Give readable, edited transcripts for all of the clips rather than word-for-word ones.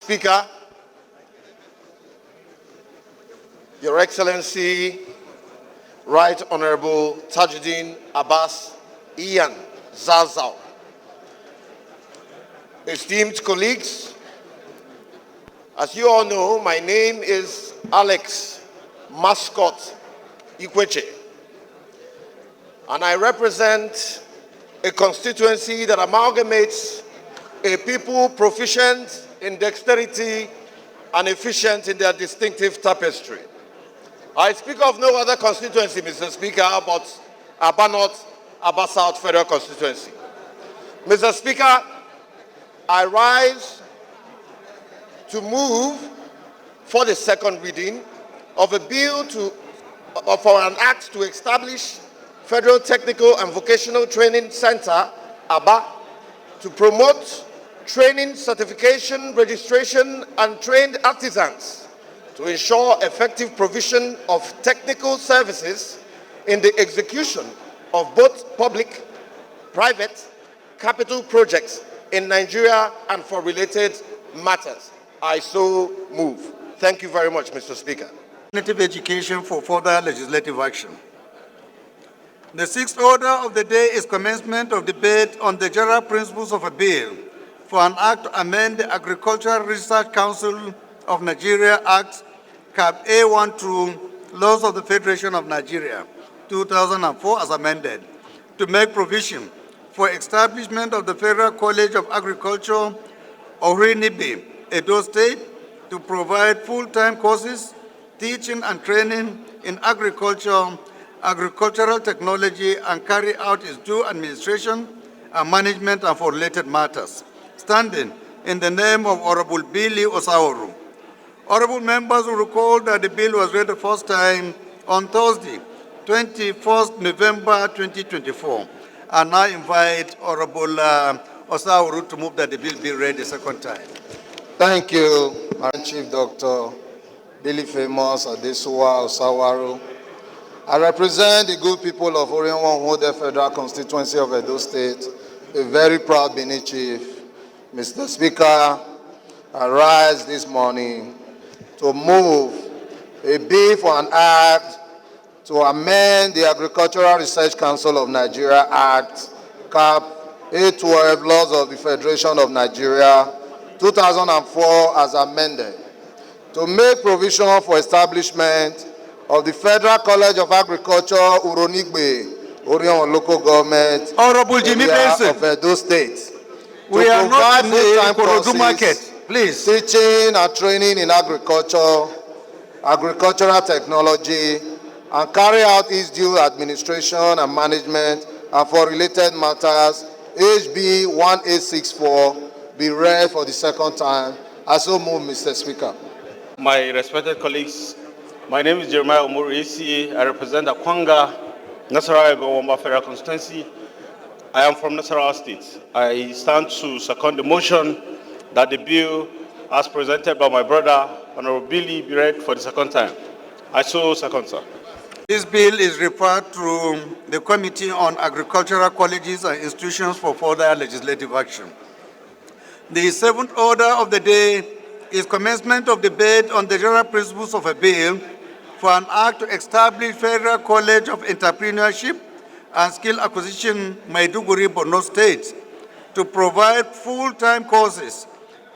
Speaker, Your Excellency, Right Honorable Tajuddin Abbas Ian Zazau, esteemed colleagues, as you all know, my name is Alex Mascot Ikwechegh, and I represent a constituency that amalgamates a people proficient in dexterity and efficient in their distinctive tapestry. I speak of no other constituency, Mr. Speaker, but Abia North, Abia South Federal Constituency. Mr. Speaker, I rise to move for the second reading of a bill for an act to establish Federal Technical and Vocational Training Center, Abia, to promote training, certification, registration, and trained artisans to ensure effective provision of technical services in the execution of both public, private, capital projects in Nigeria and for related matters. I so move. Thank you very much, Mr. Speaker. Education for further legislative action. The sixth order of the day is commencement of debate on the general principles of a bill for an act to amend the Agricultural Research Council of Nigeria Act, Cap A12, Laws of the Federation of Nigeria, 2004 as amended, to make provision for establishment of the Federal College of Agriculture, Orinibi, Edo State, to provide full-time courses, teaching and training in agriculture, agricultural technology, and carry out its due administration and management and for related matters, standing in the name of Honorable Billy Osaoru. Honorable members will recall that the bill was read the first time on Thursday, 21st November 2024. And I invite Honorable Osaoru to move that the bill be read the second time. Thank you, Madam Chief Dr. Billy Famous Adesuwa Osawaru. I represent the good people of Orion-Wode Federal Constituency of Edo State, a very proud Benin chief. Mr. Speaker, I rise this morning to move a bill for an act to amend the Agricultural Research Council of Nigeria Act, Cap A12, Laws of the Federation of Nigeria, 2004 as amended, to make provision for establishment of the Federal College of Agriculture, Uronigbe, Orion Local Government, Honorable Jimmy Benson of Edo State. We are not in the Ikorodu market, please. Teaching and training in agriculture, agricultural technology, and carry out its due administration and management, and for related matters, HB 1864, be read for the second time. I so move, Mr. Speaker. My respected colleagues, my name is Jeremiah Omurisi. I represent the Kwanga Nasarawa Gowamba Federal Constituency. I am from Nasarawa State. I stand to second the motion that the bill, as presented by my brother, Honorable Billy, be read for the second time. I so second, sir. This bill is referred to the Committee on Agricultural Colleges and Institutions for further legislative action. The seventh order of the day is commencement of debate on the general principles of a bill for an act to establish Federal College of Entrepreneurship and Skill Acquisition, Maiduguri, Borno State, to provide full-time courses,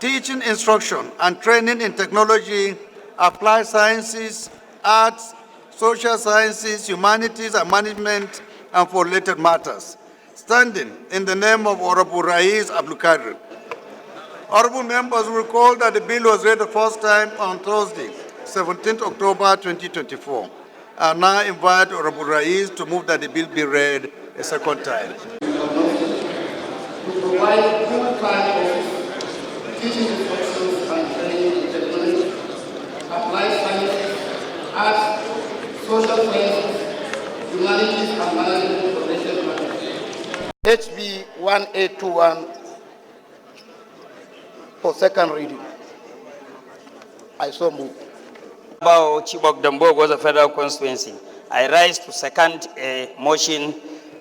teaching, instruction, and training in technology, applied sciences, arts, social sciences, humanities, and management, and for related matters, standing in the name of Honorable Rais Abdulkadir. Honorable members will recall that the bill was read the first time on Thursday, 17th October 2024. I now invite Honorable Rais to move that the bill be read a second time. To provide full-time teaching instructions and training in technology, applied sciences, arts, social sciences, humanities, and management of related matters. HB 1821 for second reading. I so move. About Chibok Dambo was a federal constituency. I rise to second a motion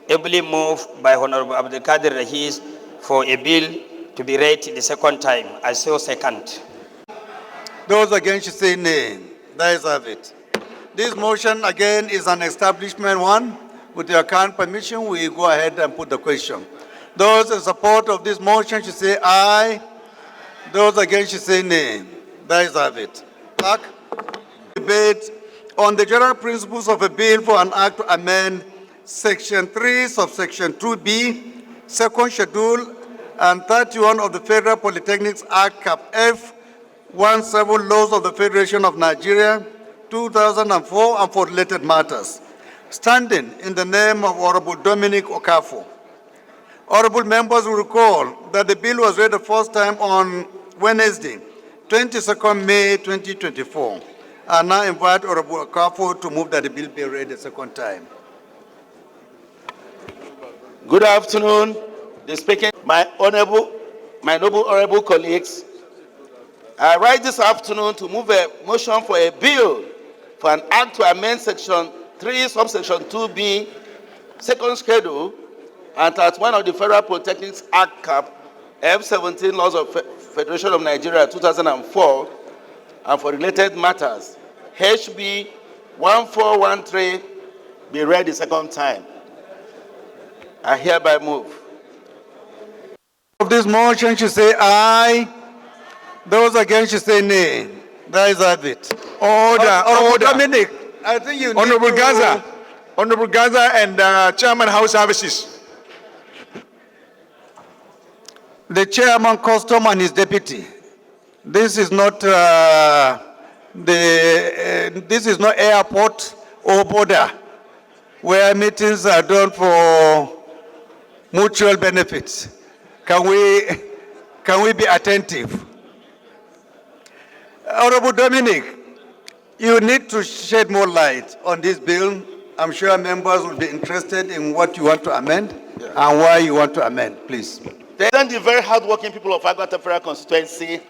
ably moved by Honorable Abdulkadir Rahis for a bill to be read the second time. I so second. Those against should say nay. The ayes have it. This motion again is an establishment one. With your kind permission, we go ahead and put the question. Those in support of this motion should say aye. Those against should say nay. The ayes have it. Clerk, debate on the general principles of a bill for an act to amend Section 3, subsection 2B, second schedule, and 31 of the Federal Polytechnic Act, Cap F, 17 laws of the Federation of Nigeria, 2004, and for related matters. Standing in the name of Honorable Dominic Okafor. Honorable members will recall that the bill was read the first time on Wednesday, 22nd May 2024. I now invite Honorable Okafor to move that the bill be read the second time. Good afternoon, the speaker, my noble honorable colleagues. I rise this afternoon to move a motion for a bill for an act to amend Section 3, subsection 2B, second schedule, and 31 of the Federal Polytechnic Act, Cap F17 laws of Federation of Nigeria 2004, and for related matters, HB 1413, be read the second time. I hereby move. Of this motion should say aye. Those against should say nay. That is have it. Order. Dominic, I think you need Honorable to... Gaza. Honorable Gaza and Chairman House Services. The chairman, custom, and his deputy. This is not this is not airport or border where meetings are done for mutual benefits. Can we be attentive? Honorable Dominic, you need to shed more light on this bill. I'm sure members will be interested in what you want to amend and why you want to amend, please. Then the very hardworking people of Agua Federal constituency,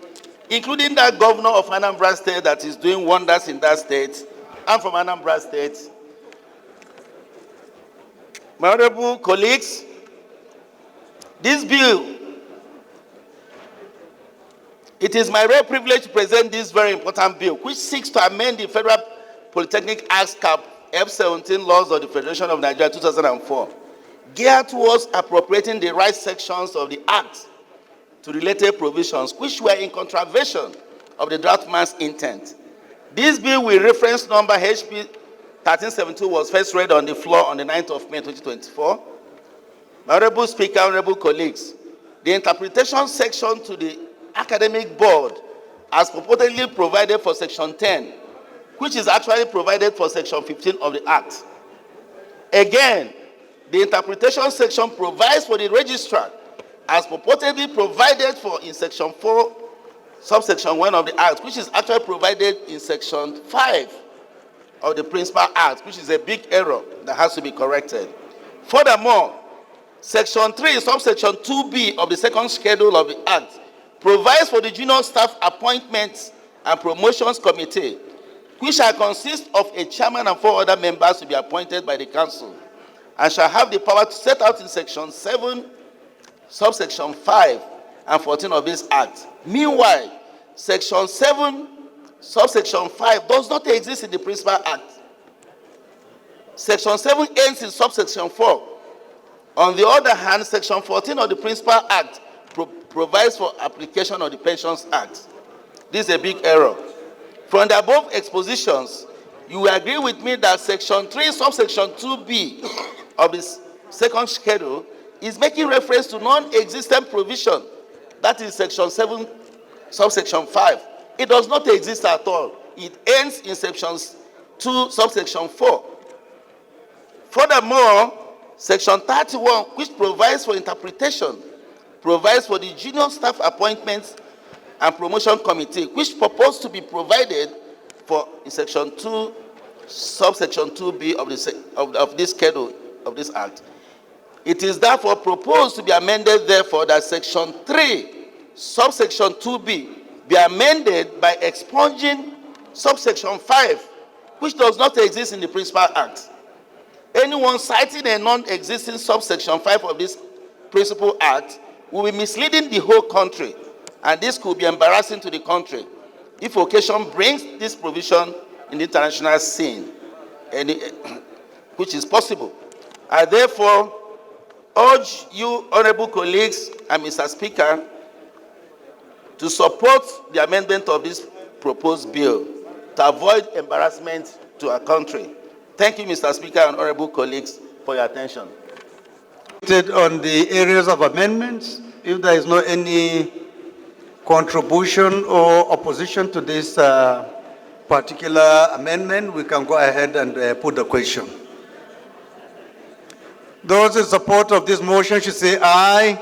including that governor of Anambra State that is doing wonders in that state. I'm from Anambra State. My honorable colleagues, this bill, it is my rare privilege to present this very important bill, which seeks to amend the Federal Polytechnic Act, Cap F17 laws of the Federation of Nigeria 2004, geared towards appropriating the right sections of the Act to related provisions, which were in contravention of the draftman's intent. This bill with reference number HP 1372 was first read on the floor on the 9th of May 2024. My honorable speaker, honorable colleagues, the interpretation section to the academic board as purportedly provided for section 10, which is actually provided for section 15 of the Act. Again, the interpretation section provides for the registrar as purportedly provided for in section 4, subsection 1 of the Act, which is actually provided in section 5 of the Principal Act, which is a big error that has to be corrected. Furthermore, section 3, subsection 2B of the second schedule of the Act provides for the junior staff appointments and promotions committee, which shall consist of a chairman and 4 other members to be appointed by the council, and shall have the power to set out in section 7, subsection 5 and 14 of this Act. Meanwhile, section 7, subsection 5 does not exist in the Principal Act. Section 7 ends in subsection 4. On the other hand, section 14 of the Principal Act provides for application of the Pensions Act. This is a big error. From the above expositions, you will agree with me that section 3, subsection 2B of the second schedule is making reference to non-existent provision. That is section 7, subsection 5. It does not exist at all. It ends in section 2, subsection 4. Furthermore, section 31, which provides for interpretation, provides for the junior staff appointments and promotion committee, which purports to be provided for in section 2, subsection 2B of this schedule of this Act. It is therefore proposed to be amended, therefore, that section 3, subsection 2B be amended by expunging subsection 5, which does not exist in the Principal Act. Anyone citing a non-existing subsection 5 of this Principal Act will be misleading the whole country, and this could be embarrassing to the country. if occasion brings this provision in the international scene, which is possible. I therefore urge you, honorable colleagues and Mr. Speaker, to support the amendment of this proposed bill to avoid embarrassment to our country. Thank you, Mr. Speaker and honorable colleagues, for your attention. On the areas of amendments, if there is no any contribution or opposition to this particular amendment, we can go ahead and put the question. Those in support of this motion should say aye.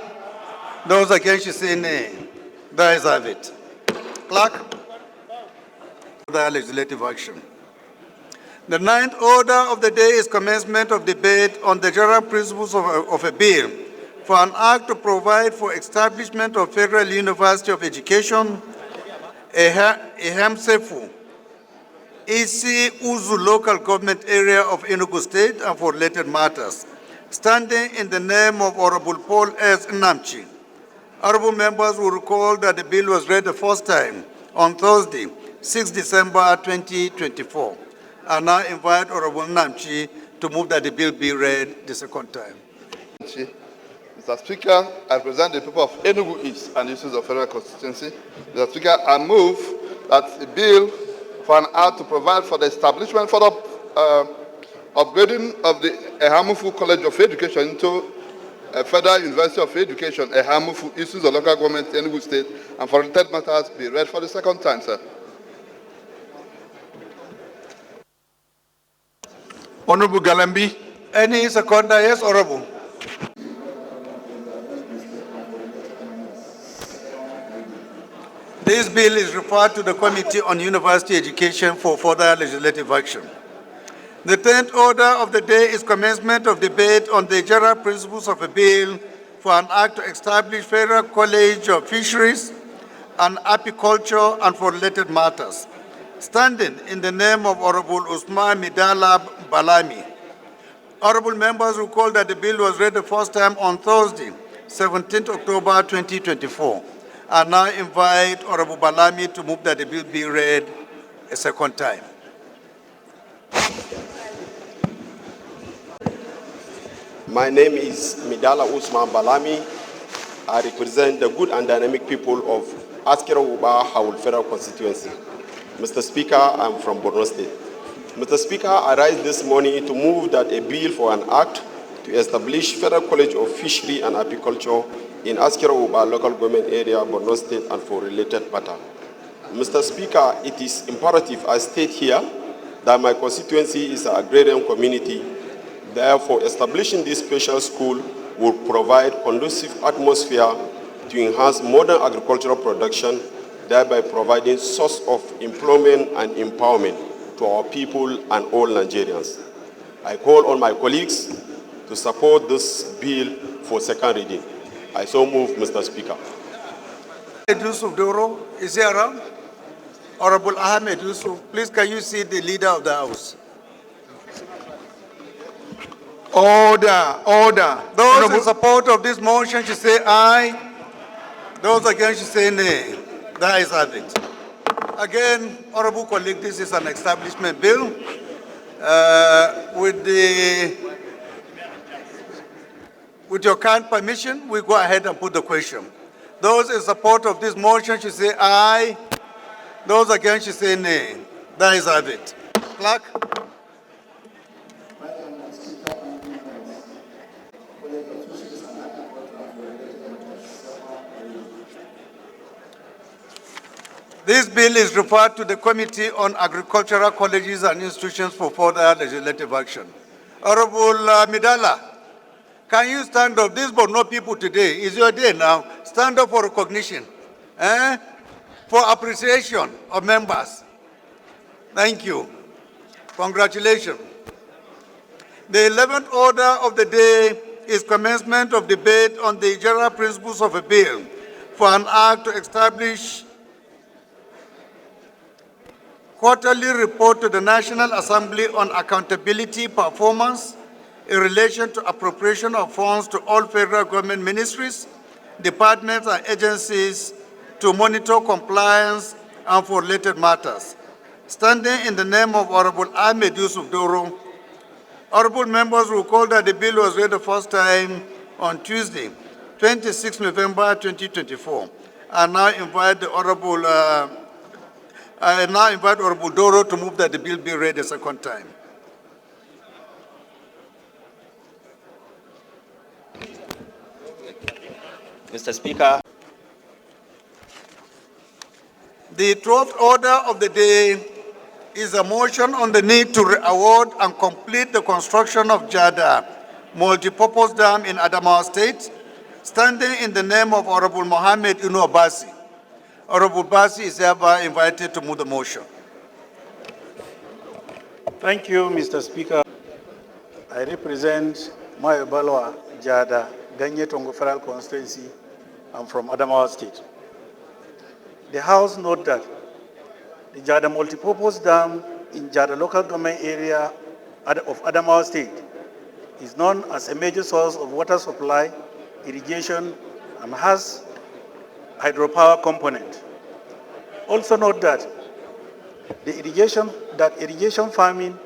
Those against should say nay. The ayes have it. Clerk, the legislative action. The ninth order of the day is commencement of debate on the general principles of a bill for an act to provide for establishment of Federal University of Education, Ehemsefu, Isi Uzu local government area of Enugu State, and for related matters, standing in the name of Honorable Paul S. Nnamchi. Honorable members will recall that the bill was read the first time on Thursday, 6 December 2024. I now invite Honorable Nnamchi to move that the bill be read the second time. Mr. Speaker, I represent the people of Enugu East and issues of federal constituency. Mr. Speaker, I move that the bill for an act to provide for the establishment for the upgrading of the Ehamufu College of Education into a Federal University of Education, Ehamufu, issues of local government, Enugu State, and for related matters be read for the second time, sir. Honorable Galambi. Any seconder? Yes, Honorable. This bill is referred to the Committee on University Education for further legislative action. The 10th order of the day is commencement of debate on the general principles of a bill for an act to establish Federal College of Fisheries and Apiculture and for related matters, standing in the name of Honorable Usman Midala Balami. Honorable members recall that the bill was read the first time on Thursday, 17th October 2024. I now invite Honorable Balami to move that the bill be read a second time. My name is Midala Usman Balami. I represent the good and dynamic people of Askira Uba Hawul Federal Constituency. Mr. Speaker, I'm from Borno State. Mr. Speaker, I rise this morning to move that a bill for an act to establish Federal College of Fishery and Apiculture in Askira Uba local government area, Borno State, and for related matter. Mr. Speaker, it is imperative I state here that my constituency is an agrarian community. Therefore, establishing this special school will provide conducive atmosphere to enhance modern agricultural production, thereby providing source of employment and empowerment to our people and all Nigerians. I call on my colleagues to support this bill for second reading. I so move, Mr. Speaker. Yusuf Doro, is he around? Honorable Ahmed Yusuf, please can you see the leader of the House? Order, order. Those in support of this motion should say aye. Those against should say nay. The ayes have it. Again, honorable colleague, this is an establishment bill. With your kind permission, we go ahead and put the question. Those in support of this motion should say aye. Those against should say nay. The ayes have it. Clerk. This bill is referred to the Committee on Agricultural Colleges and Institutions for further legislative action. Honorable Midala, can you stand up? This but no people today. It's your day now. Stand up for recognition, for appreciation of members. Thank you. Congratulations. The 11th order of the day is commencement of debate on the general principles of a bill for an act to establish quarterly report to the National Assembly on accountability performance in relation to appropriation of funds to all federal government ministries, departments, and agencies to monitor compliance and for related matters. Standing in the name of Honorable Ahmed Yusuf Doro, honorable members recall that the bill was read the first time on Tuesday, 26 November 2024. I now invite Honorable Doro to move that the bill be read a second time. Mr. Speaker. The 12th order of the day is a motion on the need to award and complete the construction of Jada multipurpose dam in Adamawa State, standing in the name of Honorable Mohammed Inu Abasi. Honorable Basi is hereby invited to move the motion. Thank you, Mr. Speaker. I represent Mayobalwa Jada, Ganye Tongo Federal Constituency. I'm from Adamawa State. The House note that the Jada multipurpose dam in Jada local government area of Adamawa State is known as a major source of water supply, irrigation, and has hydropower component. Also note that irrigation farming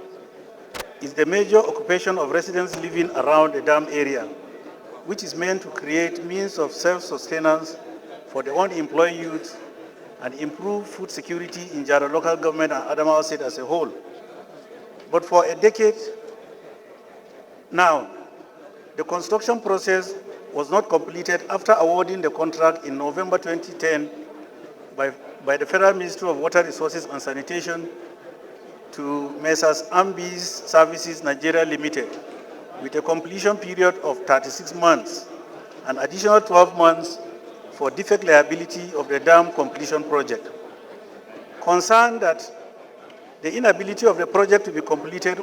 is the major occupation of residents living around the dam area, which is meant to create means of self-sustenance for the unemployed youth and improve food security in Jada local government and Adamawa State as a whole. But for a decade now, the construction process was not completed after awarding the contract in November 2010 by the Federal Ministry of Water Resources and Sanitation to Messrs. Ambis Services Nigeria Limited, with a completion period of 36 months, an additional 12 months for defect liability of the dam completion project. Concerned that the inability of the project to be completed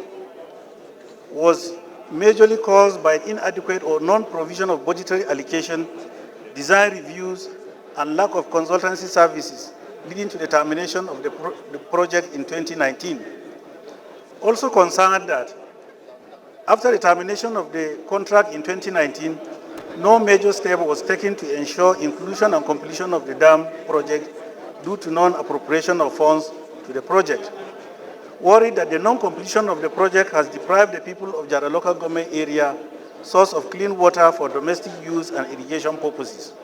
was majorly caused by inadequate or non-provision of budgetary allocation, design reviews, and lack of consultancy services, leading to the termination of the project in 2019. Also concerned that after the termination of the contract in 2019, no major step was taken to ensure inclusion and completion of the dam project due to non-appropriation of funds to the project. Worried that the non-completion of the project has deprived the people of Jada local government area source of clean water for domestic use and irrigation purposes.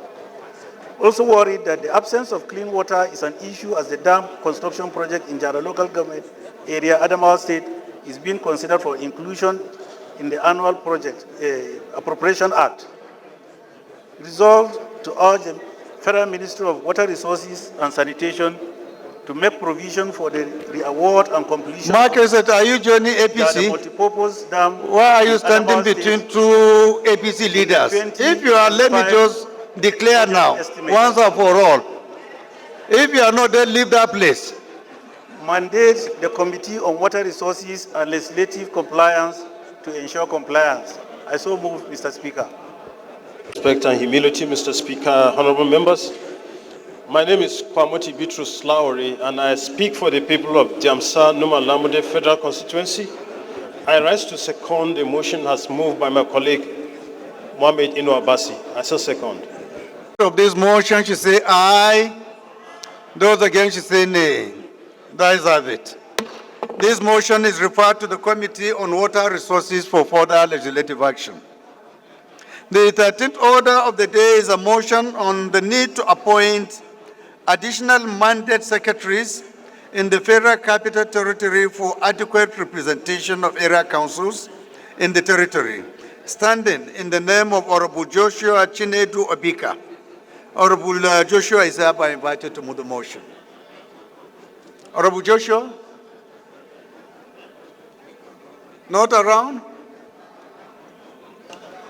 Also worried that the absence of clean water is an issue as the dam construction project in Jada local government area, Adamawa State, is being considered for inclusion in the annual project appropriation act. Resolved to urge the Federal Ministry of Water Resources and Sanitation to make provision for the re-award and completion. Marcus, are you joining APC? Multipurpose dam. Why are you standing between two APC leaders? If you are, let me just declare now, once and for all. If you are not, then leave that place. Mandate the Committee on Water Resources and Legislative Compliance to ensure compliance. I so move, Mr. Speaker. Respect and humility, Mr. Speaker, honorable members. My name is Kwamoti Bitrus Lowry, and I speak for the people of Jamsa Numa Lamude Federal Constituency. I rise to second the motion as moved by my colleague Mohammed Inu Abasi. I so second. Of this motion, she say aye. Those against, she say nay. That is have it. This motion is referred to the Committee on Water Resources for further legislative action. The 13th order of the day is a motion on the need to appoint additional mandate secretaries in the Federal Capital Territory for adequate representation of area councils in the territory, standing in the name of Honorable Joshua Chinedu Obika. Honorable Joshua is hereby invited to move the motion. Honorable Joshua? Not around?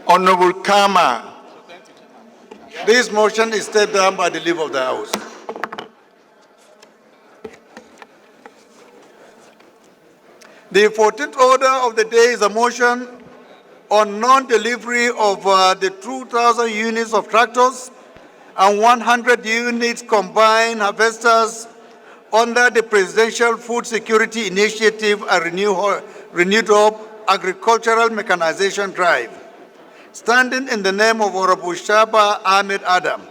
Honorable Kama. This motion is stepped down by the leave of the House. The 14th order of the day is a motion on non-delivery of the 2,000 units of tractors and 100 units combined harvesters under the Presidential Food Security Initiative and Renewed Hope Agricultural Mechanization Drive, standing in the name of Honorable Shaba Ahmed Adam.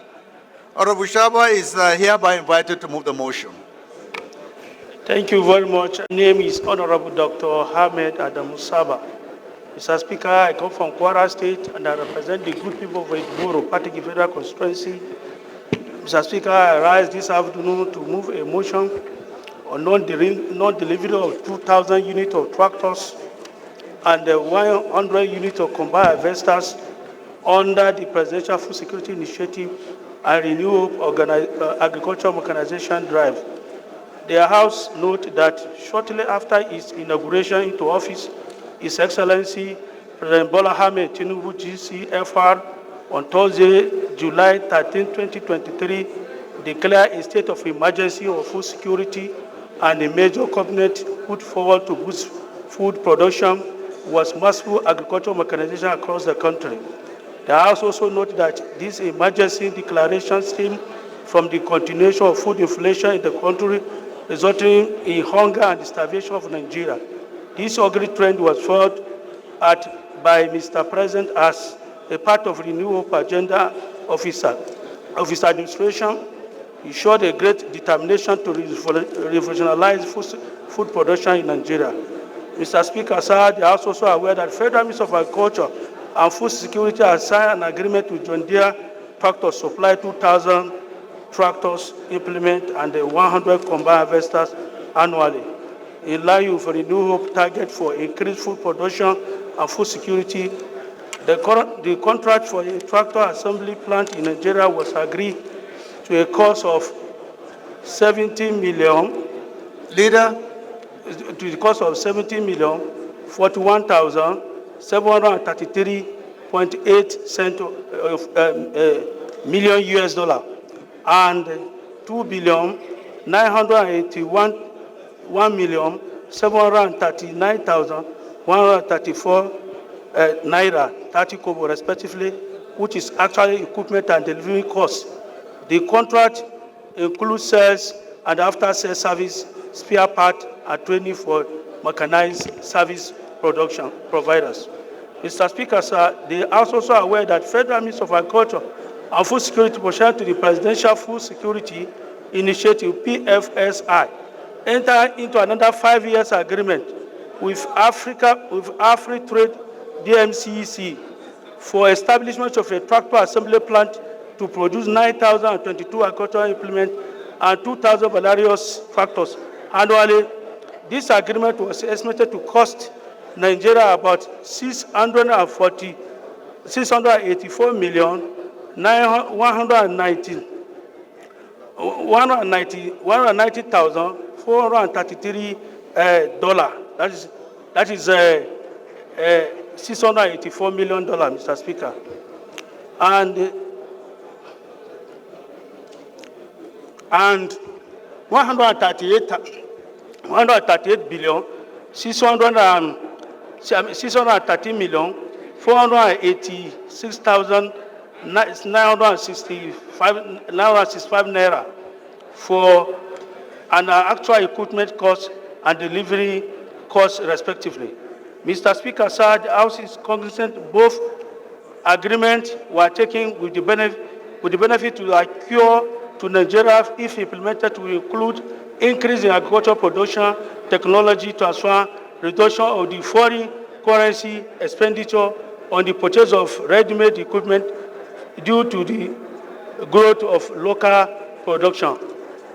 Honorable Shaba is hereby invited to move the motion. Thank you very much. My name is Honorable Dr. Ahmed Adamu Saba. Mr. Speaker, I come from Kwara State and I represent the good people of Edmoro, Patiki Federal Constituency. Mr. Speaker, I rise this afternoon to move a motion on non-delivery of 2,000 units of tractors and 100 units of combined harvesters under the Presidential Food Security Initiative and Renewable Agricultural Mechanization Drive. The House note that shortly after its inauguration into office, His Excellency President Bola Ahmed Tinubu GCFR on Thursday, July 13, 2023, declared a state of emergency of food security, and a major covenant put forward to boost food production was massive agricultural mechanization across the country. The House also noted that this emergency declaration stemmed from the continuation of food inflation in the country, resulting in hunger and starvation of Nigeria. This ugly trend was followed by Mr. President as a part of the renewal agenda of his administration. He showed a great determination to revolutionize food production in Nigeria. Mr. Speaker, sir, the House also aware that Federal Ministry of Agriculture and Food Security has signed an agreement with John Deere Tractor Supply 2,000 tractors, implement, and 100 combined harvesters annually. In line with the new hope target for increased food production and food security, the contract for a tractor assembly plant in Nigeria was agreed to a cost of 70 million. Leader. To the cost of 70 million, 41,733.8 million US dollar, and 2,981,739,134 naira 30 kobo respectively, which is actually equipment and delivery costs. The contract includes sales and after-sales service, spare part, and training for mechanized service production providers. Mr. Speaker, sir, they are also aware that Federal Ministry of Agriculture and Food Security, pursuant to the Presidential Food Security Initiative (PFSI), entered into another 5-year agreement with AfriTrade DMCC for establishment of a tractor assembly plant to produce 9,022 agricultural implements and 2,000 various tractors annually. This agreement was estimated to cost Nigeria about 684,433 dollars. That is $684 million, Mr. Speaker, and 138 billion 613 million 486,965 naira for an actual equipment cost and delivery cost respectively. Mr. Speaker, sir, the House is cognizant both agreements were taken with the benefit to accrue to Nigeria if implemented to include increase in agricultural production, technology transfer, reduction of the foreign currency expenditure on the purchase of ready-made equipment due to the growth of local production.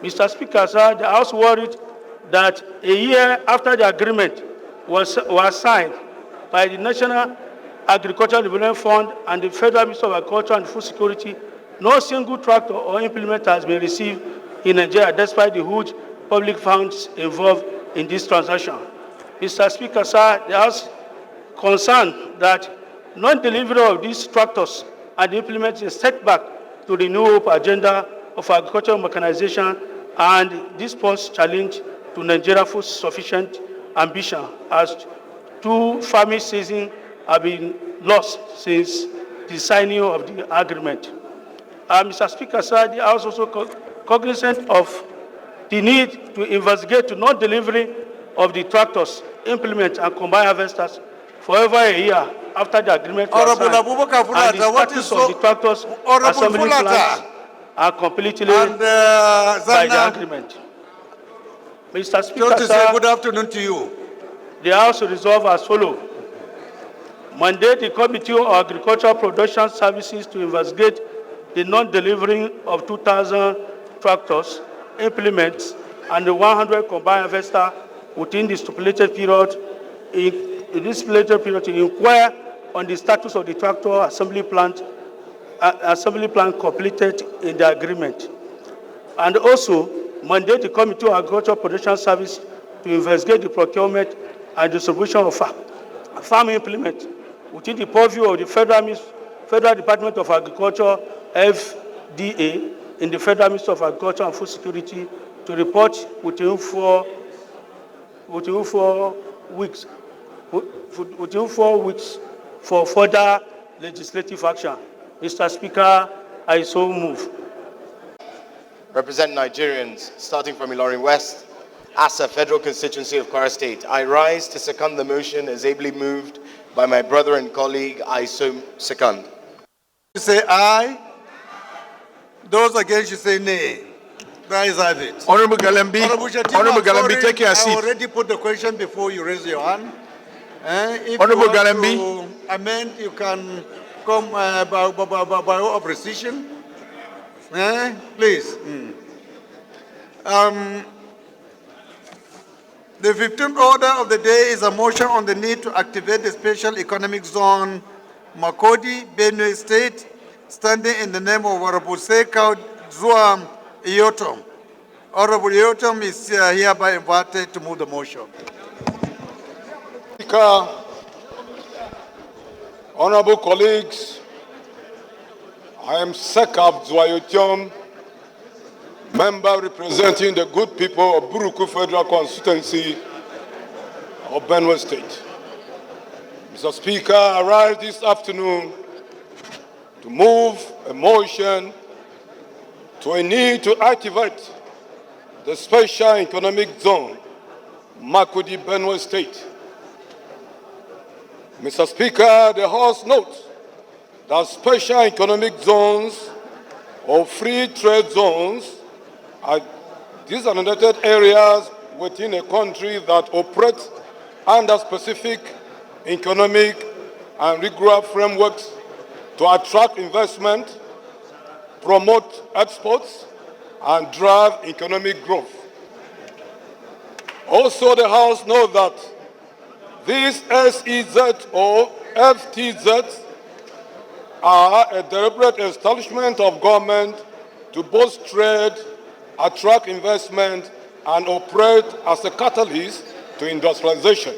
Mr. Speaker, sir, the House worried that a year after the agreement was signed by the National Agricultural Development Fund and the Federal Ministry of Agriculture and Food Security, no single tractor or implement has been received in Nigeria despite the huge public funds involved in this transaction. Mr. Speaker, sir, the House concerned that non-delivery of these tractors and implements a setback to the new hope agenda of agricultural mechanization, and this poses challenge to Nigeria's food sufficient ambition as 2 farming seasons have been lost since the signing of the agreement. Mr. Speaker, sir, the House also cognizant of the need to investigate the non-delivery of the tractors, implements, and combined harvesters for over a year after the agreement was signed, and the status of the tractors assembly plants are completely by the agreement. Mr. Speaker, Just to say sir, good afternoon to you. the House resolve as follows. Mandate the Committee on Agricultural Production Services to investigate the non-delivering of 2,000 tractors, implements, and the 100 combined harvester within the stipulated period. In this stipulated period, to inquire on the status of the tractor assembly plant completed in the agreement, and also mandate the Committee on Agricultural Production Service to investigate the procurement and distribution of farm implements within the purview of the Federal Department of Agriculture, FDA, in the Federal Ministry of Agriculture and Food Security, to report within four weeks for further legislative action. Mr. Speaker, I so move. Represent Nigerians, starting from Ilorin West, Asa, Federal Constituency of Kwara State. I rise to second the motion as ably moved by my brother and colleague. I so second. You say aye. Those against you say nay. There is it. Honorable Galembi, Honorable Galembi, take your seat. I already put the question before you raise your hand. If Honorable you want Galembi, to amend, you can come by of precision. Please. The 15th order of the day is a motion on the need to activate the special economic zone Makodi, Benue State, standing in the name of Honorable Sekau Zua Iyotom. Honorable Iyotom is hereby invited to move the motion. Speaker, honorable colleagues, I am Sekau Zua Iyotom, member representing the good people of Buruku Federal Constituency of Benue State. Mr. Speaker, I rise this afternoon to move a motion to a need to activate the Special Economic Zone, Makudi, Benue State. Mr. Speaker, the House notes that Special Economic Zones or Free Trade Zones are designated areas within a country that operate under specific economic and regular frameworks to attract investment, promote exports, and drive economic growth. Also, the House knows that these SEZ or FTZ are a deliberate establishment of government to boost trade, attract investment, and operate as a catalyst to industrialization.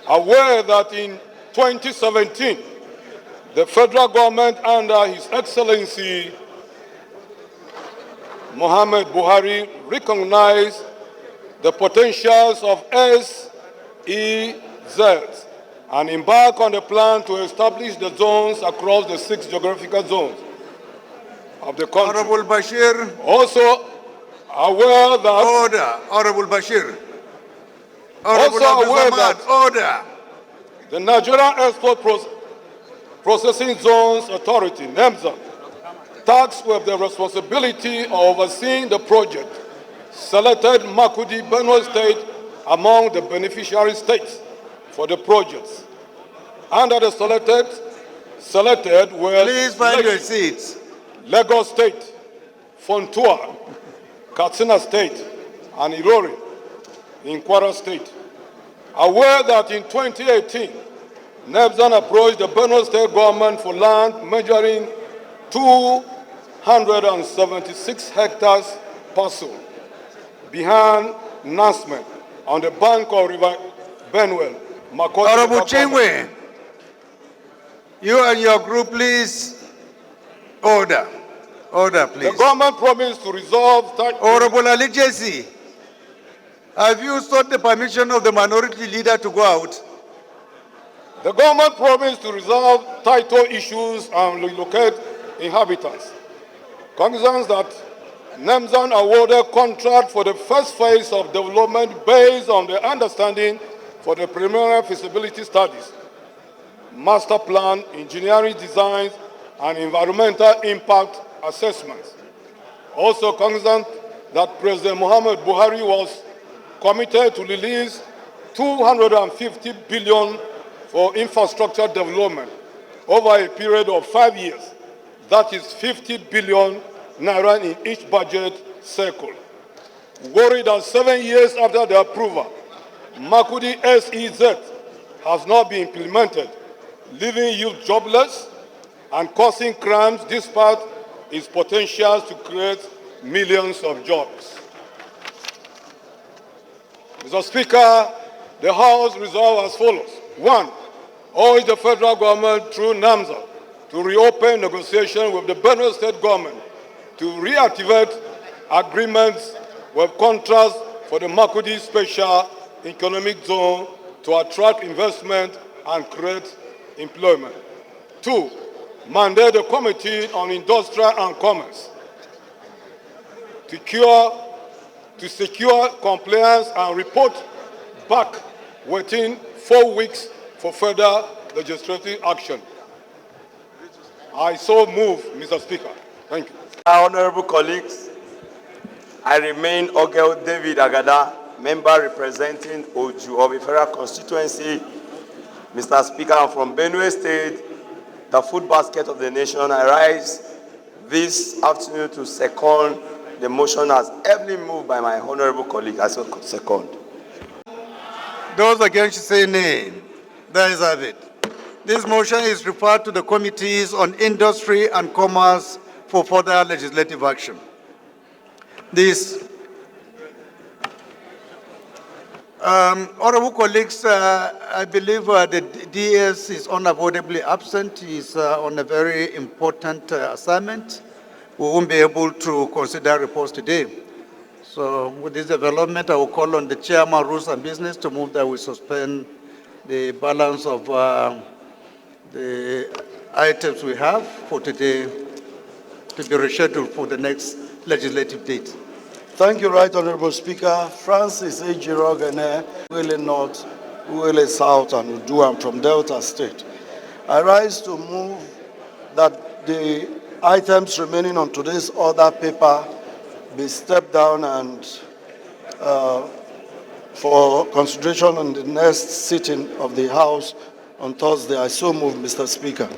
Aware that in 2017, the federal government under His Excellency Muhammad Buhari recognized the potentials of SEZ and embarked on a plan to establish the zones across the 6 geographical zones of the country. Honorable Bashir. Also aware that... Order. Honorable Bashir. Also aware that order. The Nigerian Export Processing Zones Authority, NEMZA, tasked with the responsibility of overseeing the project, selected Makudi, Benue State among the beneficiary states for the projects. Under the selected were... Please find your seats. Lagos State, Fontua, Katsina State, and Ilori in Kwara State. Aware that in 2018, Nebzan approached the Benue State government for land measuring 276 hectares parcel behind Nasmet on the bank of River Benue. Honorable Chingwe, you and your group, please. Order. Order, please. The government promised to resolve... Honorable Ali Jesse, have you sought the permission of the minority leader to go out? The government promised to resolve title issues and relocate inhabitants. Cognizance that Nemzan awarded contract for the first phase of development based on the understanding for the preliminary feasibility studies, master plan, engineering designs, and environmental impact assessments. Also cognizant that President Muhammad Buhari was committed to release 250 billion for infrastructure development over a period of 5 years. That is 50 billion naira in each budget cycle. Worried that 7 years after the approval, Makudi SEZ has not been implemented, leaving youth jobless and causing crimes despite its potential to create millions of jobs. Mr. Speaker, the House resolved as follows. 1. Urge the federal government through NAMSA to reopen negotiations with the Benue State government to reactivate agreements with contracts for the Makudi Special Economic Zone to attract investment and create employment. 2. Mandate the Committee on Industry and Commerce to secure compliance and report back within 4 weeks for further legislative action. I so move, Mr. Speaker. Thank you. Honorable colleagues, I remain Ogel David Agada, member representing Oju of the Federal Constituency. Mr. Speaker, I'm from Benue State, the food basket of the nation. I rise this afternoon to second the motion as heavily moved by my honorable colleague. I second. Those against say nay. There is have it. This motion is referred to the Committees on Industry and Commerce for further legislative action. Honorable colleagues, I believe the DS is unavoidably absent. He is on a very important assignment. We won't be able to consider reports today. So with this development, I will call on the Chairman, Rules and Business to move that we suspend the balance of the items we have for today to be rescheduled for the next legislative date. Thank you, Right Honorable Speaker. Francis Ejirogene, Uele North, Uele South, and Uduam from Delta State. I rise to move that the items remaining on today's order paper be stepped down and for consideration on the next sitting of the House on Thursday. I so move, Mr. Speaker.